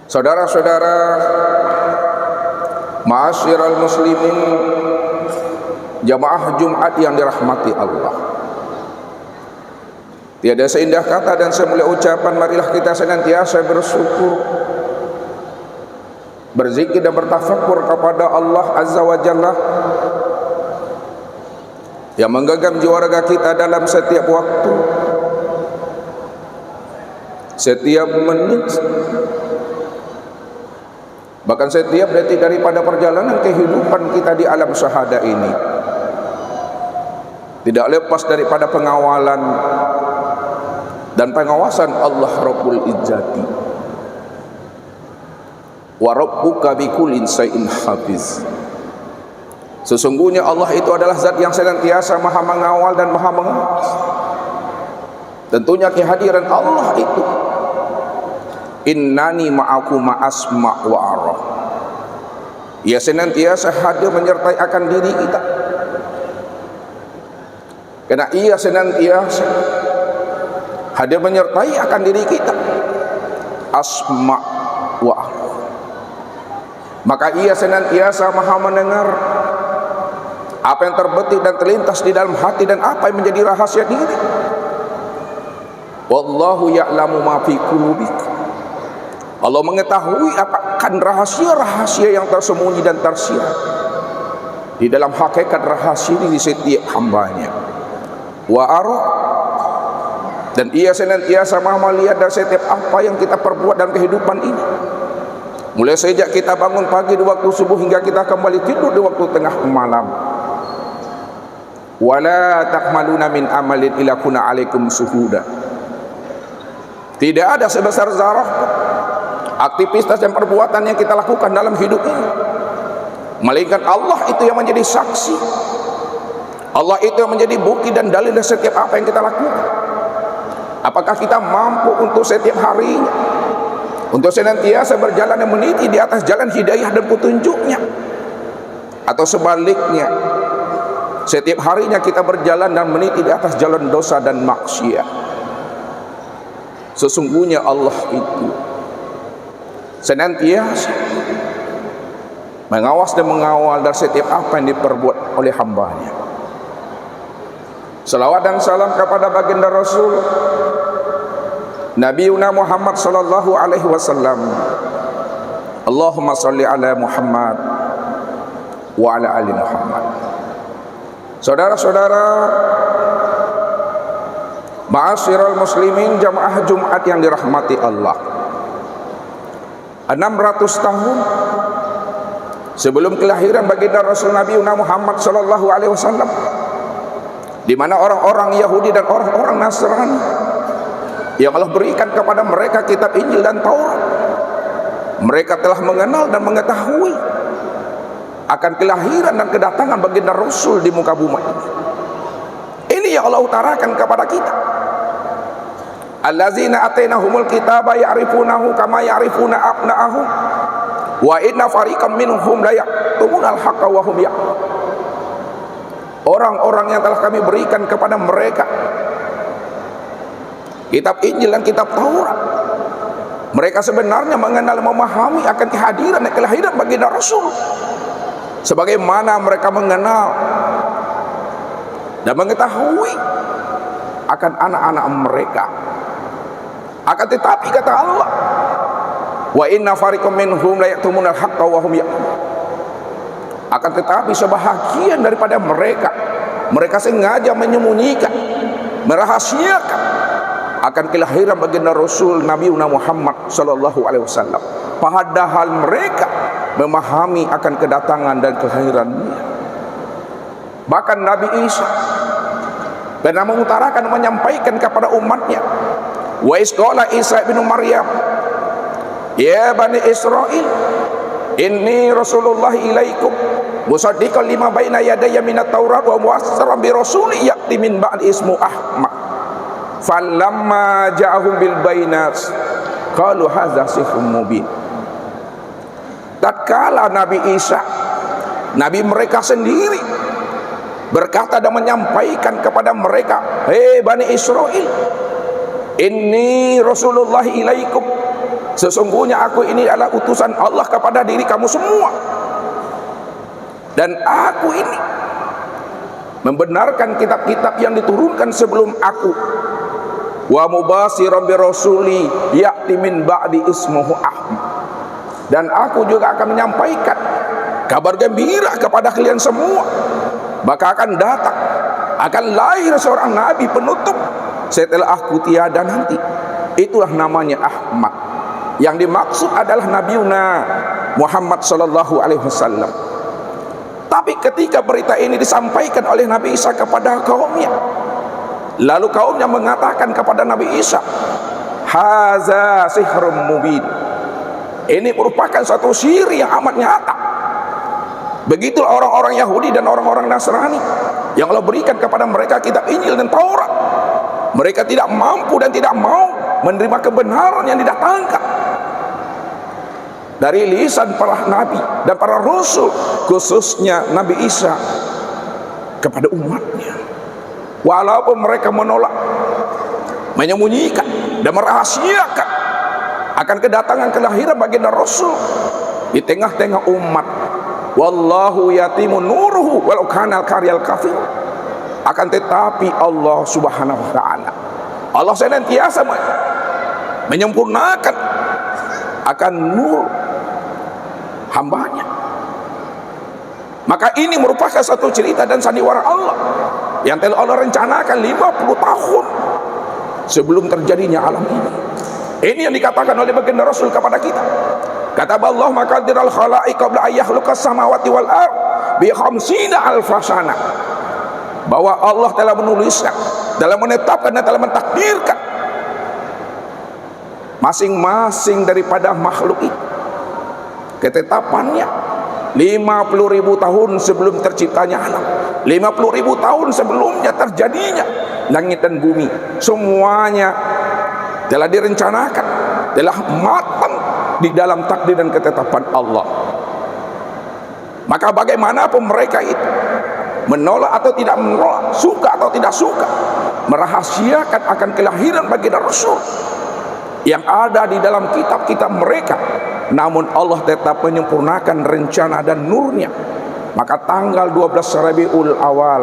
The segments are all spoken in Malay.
Saudara-saudara, ma'asyiral muslimin, jamaah Jumat yang dirahmati Allah, tiada seindah kata dan semulia ucapan marilah kita senantiasa bersyukur, berzikir dan bertafakur kepada Allah Azza wa Jalla yang menggenggam jiwa raga kita dalam setiap waktu, setiap menit, bahkan setiap detik daripada perjalanan kehidupan kita di alam syahada ini. Tidak lepas daripada pengawalan dan pengawasan Allah Rabbul Izzati. Wa rabbuka bikulli shay'in hafiz. Sesungguhnya Allah itu adalah zat yang senantiasa maha mengawal dan maha mengawas. Tentunya kehadiran Allah itu, innani ma'akum asma' wa ara, ia senantiasa hadir menyertai akan diri kita, karena ia senantiasa hadir menyertai akan diri kita, asma' wa ara, maka ia senantiasa maha mendengar apa yang terbetik dan terlintas di dalam hati dan apa yang menjadi rahasia diri. Wallahu ya'lamu ma fi qulubikum, Allah mengetahui akan rahasia-rahasia yang tersembunyi dan tersirat di dalam hakikat rahasia di setiap hambanya. Wa ara, dan ia senantiasa maha melihat dari setiap apa yang kita perbuat dalam kehidupan ini, mulai sejak kita bangun pagi di waktu subuh hingga kita kembali tidur di waktu tengah malam. Wala takmaluna min amalin ila kuna alaikum suhuda, tidak ada sebesar zarah aktivitas dan perbuatan yang kita lakukan dalam hidup ini, melainkan Allah itu yang menjadi saksi, Allah itu yang menjadi bukti dan dalil dari setiap apa yang kita lakukan. Apakah kita mampu untuk setiap harinya, untuk senantiasa berjalan dan meniti di atas jalan hidayah dan petunjuknya, atau sebaliknya setiap harinya kita berjalan dan meniti di atas jalan dosa dan maksiat. Sesungguhnya Allah itu senantiasa mengawas dan mengawal dari setiap apa yang diperbuat oleh hambanya. Salawat dan salam kepada baginda Rasul Nabi Muhammad sallallahu alaihi wasallam. Allahumma salli ala Muhammad wa ala ali Muhammad. Saudara-saudara, ma'asyiral muslimin, jamaah Jumat yang dirahmati Allah, 600 tahun sebelum kelahiran baginda Rasul Nabi Muhammad sallallahu alaihi wasallam, di mana orang-orang Yahudi dan orang-orang Nasrani yang Allah berikan kepada mereka kitab Injil dan Taurat, mereka telah mengenal dan mengetahui akan kelahiran dan kedatangan baginda Rasul di muka bumi ini. Ini yang Allah utarakan kepada kita. Allazina atainahumul kitaba ya'rifunahu kama ya'rifuna abna'ahum wa inna fariqam minhum la yaktumunal haqqa wa hum ya'lamun. Orang-orang yang telah kami berikan kepada mereka kitab Injil dan kitab Taurat, mereka sebenarnya mengenal, memahami akan kehadiran dan kelahiran baginda Rasul, sebagaimana mereka mengenal dan mengetahui akan anak-anak mereka. Akan tetapi kata Allah, wa inna fariqam minhum la yaktumunal haqqa wa hum ya'lamun, akan tetapi sebahagian daripada mereka sengaja menyembunyikan, merahasiakan akan kelahiran baginda Rasul Nabi Muhammad sallallahu alaihi wasallam, padahal mereka memahami akan kedatangan dan kelahirannya. Bahkan Nabi Isa pernah mengutarakan, menyampaikan kepada umatnya, wa isqala Isa bin Maryam ya bani Israel inni Rasulullah ilaikum musaddiqan lima baina yadayya minat Taurat wa muwassiran bi rasulin ya'ti min ba'di ismu Ahmad falamma ja'ahum bil bainat qalu hadza sihrun mubin. Tatkala Nabi Isa, Nabi mereka sendiri, berkata dan menyampaikan kepada mereka, hei Bani Israel, inni Rasulullah ilaikum, sesungguhnya aku ini adalah utusan Allah kepada diri kamu semua, dan aku ini membenarkan kitab-kitab yang diturunkan sebelum aku. Wa mubashiran bi rasuli ya'ti min ba'di ismuhu Ahmad, dan aku juga akan menyampaikan kabar gembira kepada kalian semua, maka akan datang, akan lahir seorang nabi penutup setelah aku tiada nanti. Itulah namanya Ahmad. Yang dimaksud adalah Nabiuna Muhammad sallallahu alaihi wasallam. Tapi ketika berita ini disampaikan oleh Nabi Isa kepada kaumnya, lalu kaumnya mengatakan kepada Nabi Isa, haza sihrun mubin, ini merupakan suatu sihir yang amat nyata. Begitulah orang-orang Yahudi dan orang-orang Nasrani yang Allah berikan kepada mereka kitab Injil dan Taurat. Mereka tidak mampu dan tidak mau menerima kebenaran yang didatangkan dari lisan para nabi dan para rasul, khususnya Nabi Isa, kepada umatnya. Walaupun mereka menolak, menyembunyikan dan merahasiakan akan kedatangan kelahiran baginda Rasul di tengah-tengah umat, wallahu yatimu nuruhu walau kanal karyal kafir, akan tetapi Allah subhanahu wa ta'ala, Allah senantiasa menyempurnakan akan nur hambanya. Maka ini merupakan satu cerita dan sandiwara Allah yang telah Allah rencanakan 50 tahun sebelum terjadinya alam ini. Ini yang dikatakan oleh baginda Rasul kepada kita. Kata Allah, maqadiral khalaiq qabla ayyahluqas samawati wal ard bi khamsina alfasana, bahwa Allah telah menuliskan, telah menetapkan dan telah mentakdirkan masing-masing daripada makhluk itu ketetapannya 50.000 tahun sebelum terciptanya alam, 50.000 tahun sebelumnya terjadinya langit dan bumi. Semuanya telah direncanakan, telah matang di dalam takdir dan ketetapan Allah. Maka bagaimanapun mereka itu menolak atau tidak menolak, suka atau tidak suka, merahasiakan akan kelahiran baginda Rasul yang ada di dalam kitab-kitab mereka, namun Allah tetap menyempurnakan rencana dan nurnya. Maka tanggal 12 Rabiul Awal,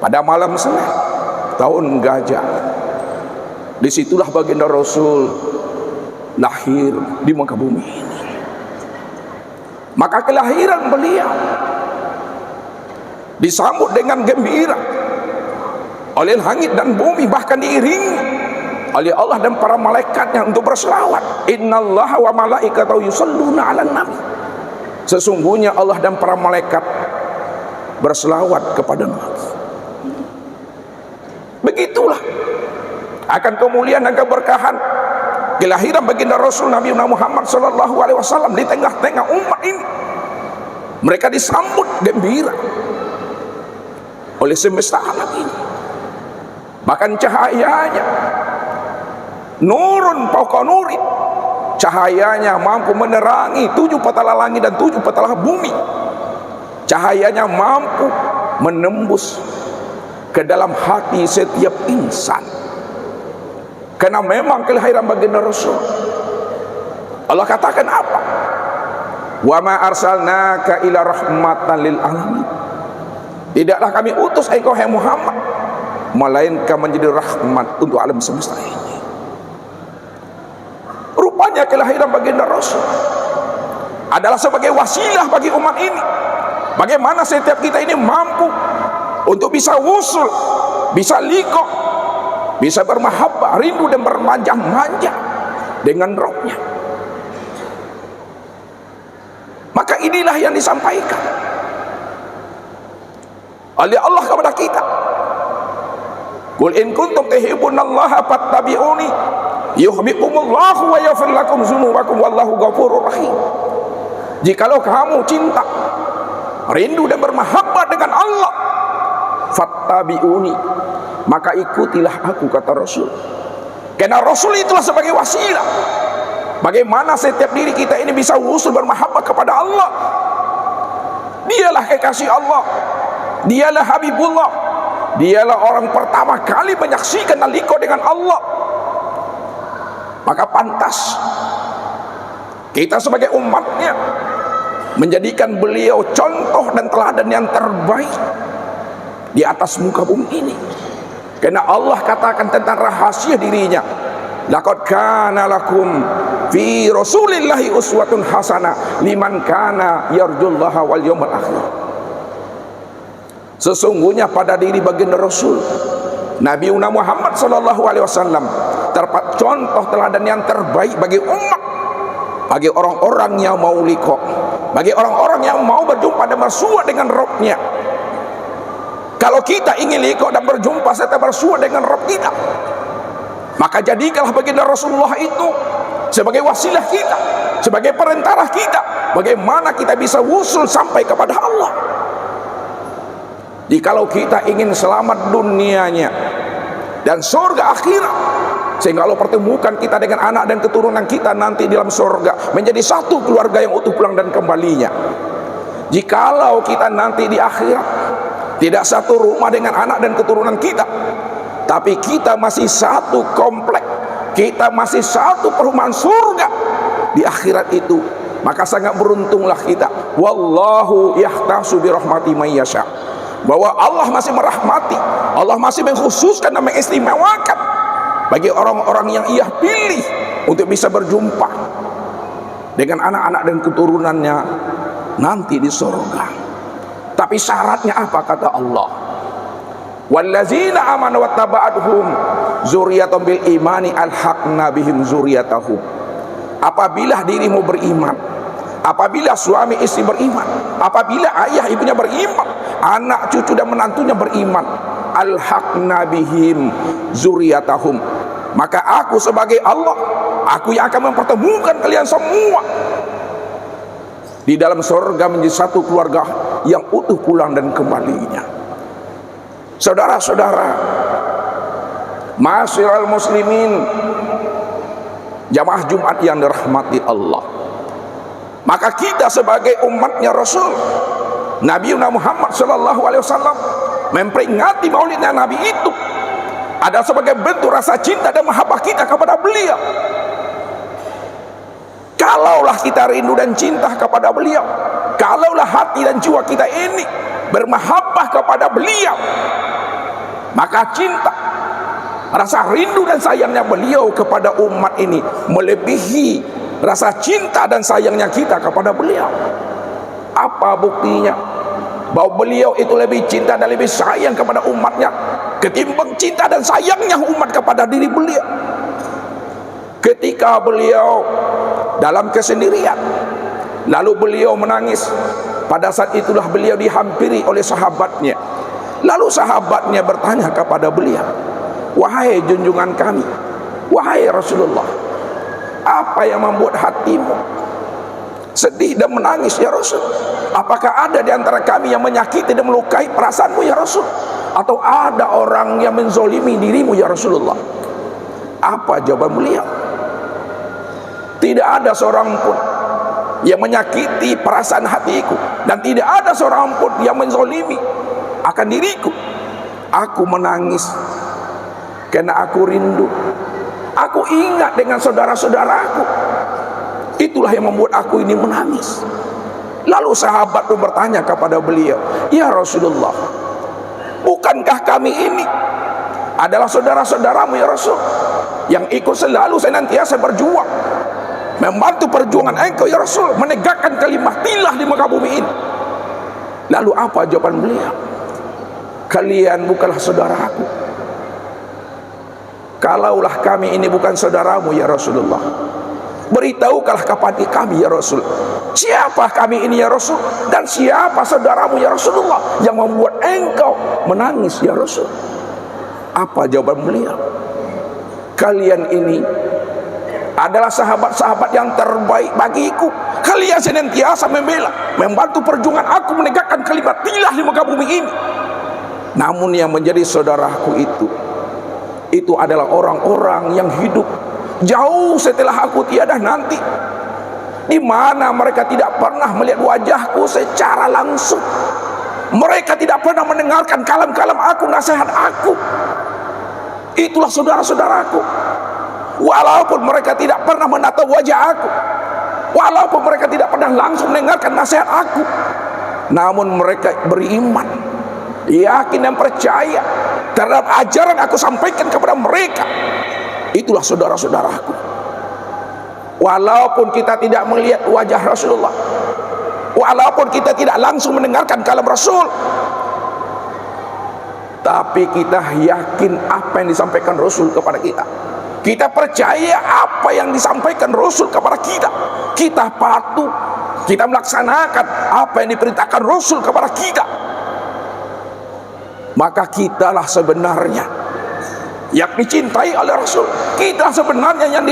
pada malam Senin tahun Gajah, disitulah baginda Rasul lahir di muka bumi ini. Maka kelahiran beliau disambut dengan gembira oleh langit dan bumi, bahkan diiringi oleh Allah dan para malaikatnya untuk berselawat. Innallaha wa malaikatahu yusholluna 'alan nabi, sesungguhnya Allah dan para malaikat berselawat kepada Nabi. Begitulah akan kemuliaan dan keberkahan kelahiran baginda Rasul Nabi Muhammad sallallahu alaihi wasallam di tengah-tengah umat ini. Mereka disambut gembira oleh semesta alam ini. Bahkan cahayanya nurun fauqa nurin, cahayanya mampu menerangi 7 petala langit dan 7 petala bumi. Cahayanya mampu menembus ke dalam hati setiap insan. Karena memang kelahiran baginda Rasul, Allah katakan apa? Wa ma arsalnaka ila rahmatan lil alamin, tidaklah kami utus engkau hai Muhammad melainkan menjadi rahmat untuk alam semesta ini. Rupanya kelahiran baginda Rasul adalah sebagai wasilah bagi umat ini. Bagaimana setiap kita ini mampu untuk bisa wusul, bisa liqah, bisa bermahabbah, rindu dan bermanja-manja dengan rohnya. Maka inilah yang disampaikan oleh Allah kepada kita. Qul in kuntum tuhibbunallaha fattabi'uni yuhibbukumullahu wa yaghfir lakum dzunubakum wallahu ghafurur rahim. Jikalau kamu cinta, rindu dan bermahabbah dengan Allah, fattabi'uni, maka ikutilah aku, kata Rasul. Karena Rasul itulah sebagai wasilah bagaimana setiap diri kita ini bisa wusul bermahabbah kepada Allah. Dialah kekasih Allah, dialah Habibullah, dialah orang pertama kali menyaksikan dan liqah dengan Allah. Maka pantas kita sebagai umatnya menjadikan beliau contoh dan teladan yang terbaik di atas muka bumi ini. Karena Allah katakan tentang rahasia dirinya, laqad kana lakum fi rasulillahi uswatun hasanah liman kana yarjullaha wal yawmal akhir. Sesungguhnya pada diri baginda Rasul Nabi Muhammad SAW terdapat contoh teladan yang terbaik bagi umat, bagi orang-orang yang mau liqa, bagi orang-orang yang mau berjumpa dan bersua dengan Rabbnya. Kalau kita ingin liqa dan berjumpa serta bersua dengan Rabb kita, maka jadikanlah baginda Rasulullah itu sebagai wasilah kita, sebagai perantara kita, bagaimana kita bisa wusul sampai kepada Allah. Jikalau kita ingin selamat dunianya dan surga akhirat, sehingga Allah pertemukan kita dengan anak dan keturunan kita nanti dalam surga menjadi satu keluarga yang utuh pulang dan kembalinya. Jikalau kita nanti di akhirat tidak satu rumah dengan anak dan keturunan kita, tapi kita masih satu komplek, kita masih satu perumahan surga di akhirat itu, maka sangat beruntunglah kita. Wallahu yahtasu bi rahmati may yasha. Bahwa Allah masih merahmati, Allah masih mengkhususkan dan mengistimewakan bagi orang-orang yang Ia pilih untuk bisa berjumpa dengan anak-anak dan keturunannya nanti di surga. Tapi syaratnya apa kata Allah? Wallazina amanu wattaba'atuhum dzurriyyatan bil imani alhaqna bihim dzurriyyatahum. Apabila dirimu beriman, apabila suami istri beriman, apabila ayah ibunya beriman, anak cucu dan menantunya beriman, alhaqna bihim dzurriyyatahum, maka aku sebagai Allah, aku yang akan mempertemukan kalian semua di dalam surga menjadi satu keluarga yang utuh pulang dan kembalinya. Saudara-saudara, ma'asyiral muslimin, jamaah Jumat yang dirahmati Allah, maka kita sebagai umatnya Rasul Nabi Muhammad SAW memperingati maulidnya Nabi itu adalah sebagai bentuk rasa cinta dan mahabbah kita kepada beliau. Kalaulah kita rindu dan cinta kepada beliau, kalaulah hati dan jiwa kita ini bermahabbah kepada beliau, maka cinta, rasa rindu dan sayangnya beliau kepada umat ini melebihi rasa cinta dan sayangnya kita kepada beliau. Apa buktinya bahwa beliau itu lebih cinta dan lebih sayang kepada umatnya ketimbang cinta dan sayangnya umat kepada diri beliau? Ketika beliau dalam kesendirian, lalu beliau menangis, pada saat itulah beliau dihampiri oleh sahabatnya. Lalu sahabatnya bertanya kepada beliau, wahai junjungan kami, wahai Rasulullah, apa yang membuat hatimu sedih dan menangis ya Rasul? Apakah ada di antara kami yang menyakiti dan melukai perasaanmu ya Rasul? Atau ada orang yang menzolimi dirimu ya Rasulullah? Apa jawaban beliau? Tidak ada seorang pun yang menyakiti perasaan hatiku, dan tidak ada seorang pun yang menzolimi akan diriku. Aku menangis karena aku rindu, aku ingat dengan saudara-saudaraku. Itulah yang membuat aku ini menangis. Lalu sahabat itu bertanya kepada beliau, ya Rasulullah, bukankah kami ini adalah saudara-saudaramu ya Rasul, yang ikut selalu senantiasa berjuang membantu perjuangan engkau ya Rasul, menegakkan kalimat tilah di muka bumi ini? Lalu apa jawaban beliau? Kalian bukanlah saudaraku. Kalaulah kami ini bukan saudaramu ya Rasulullah, beritahukanlah kepada kami ya Rasul, siapa kami ini ya Rasul, dan siapa saudaramu ya Rasulullah yang membuat engkau menangis ya Rasul? Apa jawaban beliau? Kalian ini adalah sahabat-sahabat yang terbaik bagiku. Kalian senantiasa membela, membantu perjuangan aku menegakkan kalimat tilah di muka bumi ini. Namun yang menjadi saudaraku itu adalah orang-orang yang hidup jauh setelah aku tiada nanti, di mana mereka tidak pernah melihat wajahku secara langsung. Mereka tidak pernah mendengarkan kalam-kalam aku, nasihat aku. Itulah saudara-saudaraku. walaupun mereka tidak pernah menatap wajah aku, walaupun mereka tidak pernah langsung mendengarkan nasihat aku, namun mereka beriman, yakin dan percaya terhadap ajaran aku sampaikan kepada mereka. Itulah saudara-saudaraku. Walaupun kita tidak melihat wajah Rasulullah, walaupun kita tidak langsung mendengarkan kalam Rasul, tapi kita yakin apa yang disampaikan Rasul kepada kita. Kita percaya apa yang disampaikan Rasul kepada kita. Kita patuh, kita melaksanakan apa yang diperintahkan Rasul kepada kita. Maka kitalah sebenarnya yang dicintai oleh Rasul. Kita sebenarnya yang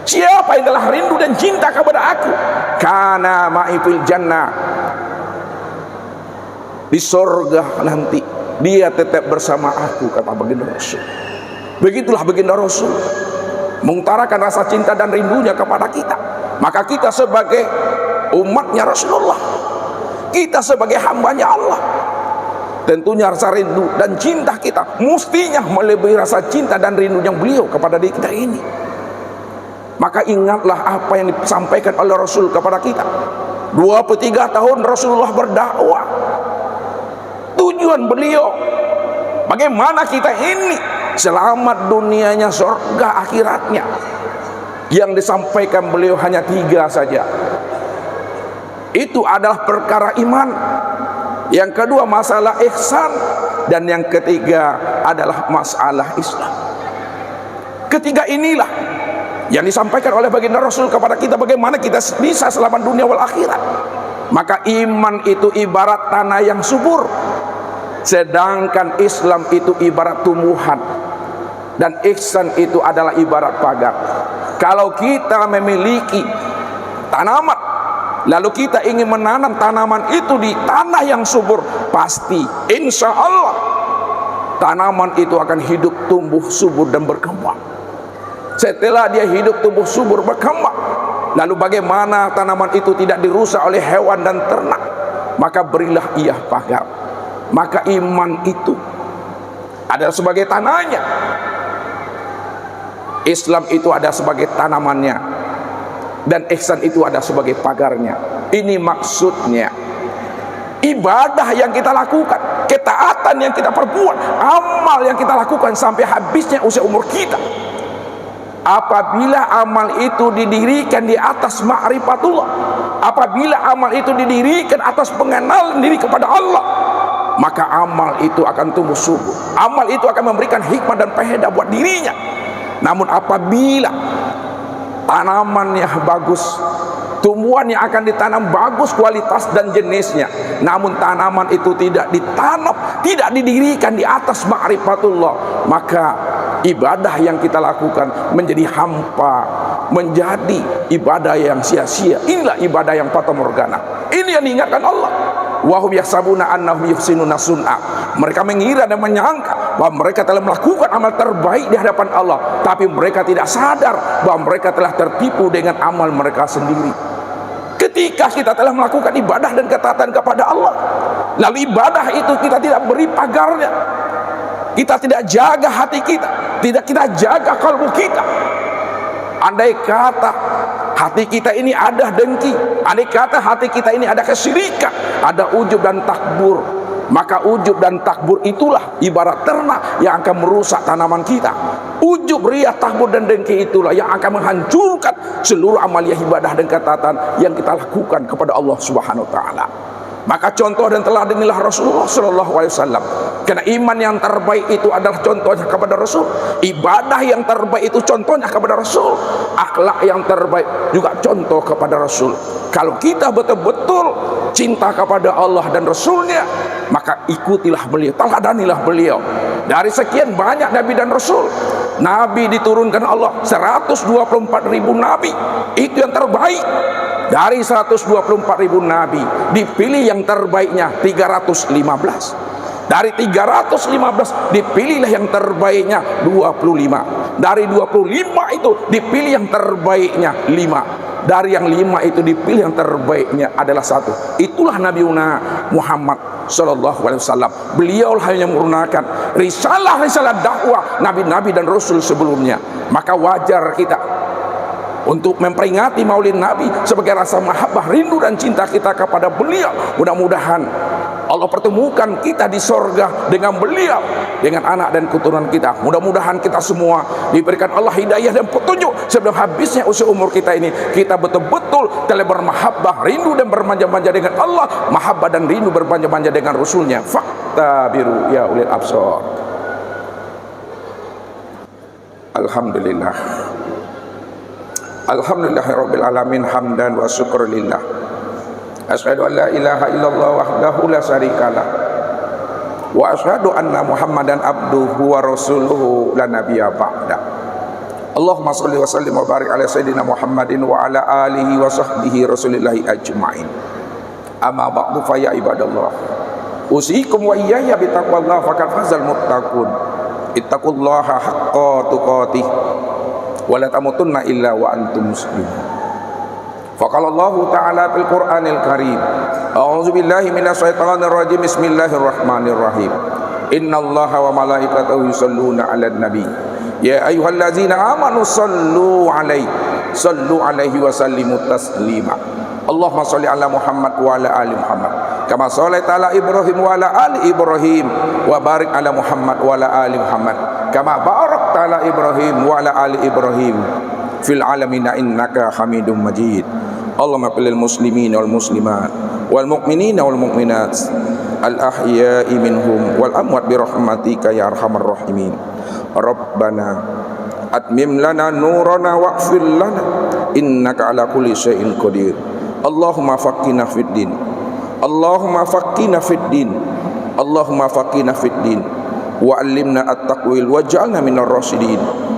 siapa yang telah rindu dan cinta kepada aku, kana ma'i fil jannah, di surga nanti dia tetap bersama aku, kata baginda Rasul. Begitulah baginda Rasul mengutarakan rasa cinta dan rindunya kepada kita. Maka kita sebagai umatnya Rasulullah, kita sebagai hambanya Allah, tentunya rasa rindu dan cinta kita mestinya melebihi rasa cinta dan rindu yang beliau kepada diri kita ini. Maka ingatlah apa yang disampaikan oleh Rasul kepada kita. 23 tahun Rasulullah berdakwah. Tujuan beliau bagaimana kita ini selamat dunianya, surga akhiratnya. Yang disampaikan beliau hanya 3 saja. Itu adalah perkara iman, yang kedua masalah ihsan, dan yang ketiga adalah masalah Islam. Ketiga inilah yang disampaikan oleh baginda Rasul kepada kita, bagaimana kita bisa selamat dunia wal akhirat. Maka iman itu ibarat tanah yang subur, sedangkan Islam itu ibarat tumbuhan, dan ihsan itu adalah ibarat pagar. Kalau kita memiliki tanaman, lalu kita ingin menanam tanaman itu di tanah yang subur, pasti insya Allah tanaman itu akan hidup, tumbuh subur dan berkembang. Setelah dia hidup, tumbuh subur, berkembang, lalu bagaimana tanaman itu tidak dirusak oleh hewan dan ternak? Maka berilah ia pagar. Maka iman itu adalah sebagai tanahnya, Islam itu ada sebagai tanamannya, dan ihsan itu ada sebagai pagarnya. Ini maksudnya ibadah yang kita lakukan, ketaatan yang kita perbuat, amal yang kita lakukan sampai habisnya usia umur kita, apabila amal itu didirikan di atas ma'rifatullah, apabila amal itu didirikan atas pengenalan diri kepada Allah, maka amal itu akan tumbuh subur, amal itu akan memberikan hikmah dan faedah buat dirinya. Namun apabila tanamannya bagus, tumbuhan yang akan ditanam bagus kualitas dan jenisnya, namun tanaman itu tidak ditanam, tidak didirikan di atas ma'rifatullah, maka ibadah yang kita lakukan menjadi hampa, menjadi ibadah yang sia-sia. Inilah ibadah yang fata morgana. Ini yang diingatkan Allah. Wahum yahsabuna annahum yuhsinuna sun'a. Mereka mengira dan menyangka bahwa mereka telah melakukan amal terbaik di hadapan Allah, tapi mereka tidak sadar bahwa mereka telah tertipu dengan amal mereka sendiri. Ketika kita telah melakukan ibadah dan ketaatan kepada Allah, lalu ibadah itu kita tidak beri pagarnya, kita tidak jaga hati kita, tidak kita jaga kalbu kita. Andai kata hati kita ini ada dengki, andai kata hati kita ini ada kesyirikan, ada ujub dan takbur, maka ujub dan takbur itulah ibarat ternak yang akan merusak tanaman kita. Ujub, riya, takbur dan dengki itulah yang akan menghancurkan seluruh amaliyah ibadah dan ketaatan yang kita lakukan kepada Allah Subhanahu wa taala. Maka contoh dan teladan inilah Rasulullah sallallahu alaihi wasallam. Karena iman yang terbaik itu adalah contohnya kepada Rasul, ibadah yang terbaik itu contohnya kepada Rasul, akhlak yang terbaik juga contoh kepada Rasul. Kalau kita betul-betul cinta kepada Allah dan Rasulnya, maka ikutilah beliau, teladanilah beliau. Dari sekian banyak Nabi dan Rasul, Nabi diturunkan Allah 124.000 Nabi, itu yang terbaik. Dari 124.000 Nabi dipilih yang terbaiknya 315. Dari 315 dipilihlah yang terbaiknya 25. Dari 25 itu dipilih yang terbaiknya 5. Dari yang 5 itu dipilih yang terbaiknya adalah 1. Itulah Nabiuna Muhammad sallallahu alaihi wasallam. Beliau hanya menyempurnakan risalah dakwah nabi-nabi dan rasul sebelumnya. Maka wajar kita untuk memperingati Maulid Nabi sebagai rasa mahabbah, rindu dan cinta kita kepada beliau. Mudah-mudahan Allah pertemukan kita di sorga dengan beliau, dengan anak dan keturunan kita. Mudah-mudahan kita semua diberikan Allah hidayah dan petunjuk sebelum habisnya usia umur kita ini. Kita betul-betul telah bermahabbah, rindu dan bermanja-manja dengan Allah, mahabbah dan rindu bermanja-manja dengan Rasulnya. Fakta biru ya ulil absar. Alhamdulillah. Alhamdulillahirabbil alamin, hamdan wa syukrulillah. Asyhadu an la ilaha illallah wahdahu la syarikalah wa asyhadu anna Muhammadan abduhu wa rasuluhu la nabiyya ba'da. Allahumma shalli wa sallim wa barik ala sayyidina Muhammadin wa ala alihi wa sahbihi rasulillahi ajma'in. Amma ba'du fa ya ibadallah. Usikum wa iyaya bi taqwallah faqad fazal muttaqun. Ittaqullaha haqqa tuqatih wa la tamutunna illa wa antum muslimun. Faqala Allah Ta'ala fil Qur'anil Karim, a'udzu billahi minasyaitonir rajim, bismillahirrahmanirrahim. Innallaha wa malaikatahu yusholluna 'alan nabi ya ayyuhallazina amanu sallu 'alaihi wa sallimu taslima. Allahumma shalli ala Muhammad wa ala ali Muhammad kama shallaita ala Ibrahim wa ala ali Ibrahim wa barik ala Muhammad wa ala ali Muhammad kama barakta ala Ibrahim wa ala ali Ibrahim fil alamin innaka Hamidum Majid. Allahumma fil muslimin wal muslimat wal mu'minina wal mu'minat al ahya'i minhum wal amwat bi rahmatika ya arhamar rahimin. Rabbana atmim lana nurana wa'fir lana innaka ala kulli syai'in qadir. Allahumma faqina fid din, Allahumma faqina fid din, Allahumma faqina fid din wa 'allimna at-taqwil waj'alna minar rasyidin.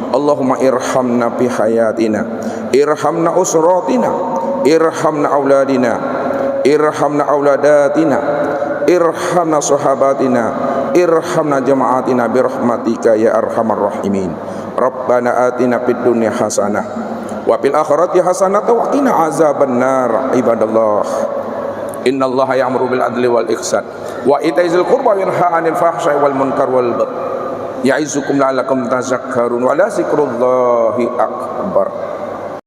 Allahumma irhamna bi hayatina, irhamna usratina, irhamna auladina, irhamna auladatina, irhamna sahabatina, irhamna jama'atina birahmatika ya arhamar rahimin. Rabbana atina fid dunya hasanah wa fil akhirati hasanah wa qina azabannar. Ibadallah, innallaha ya'muru bil adli wal ihsan wa itaizil qurba wa yanha 'anil fahsya'i wal munkar wal baghi ya'izukum la'allakum tadhakkarun wa la zikrullahi akbar.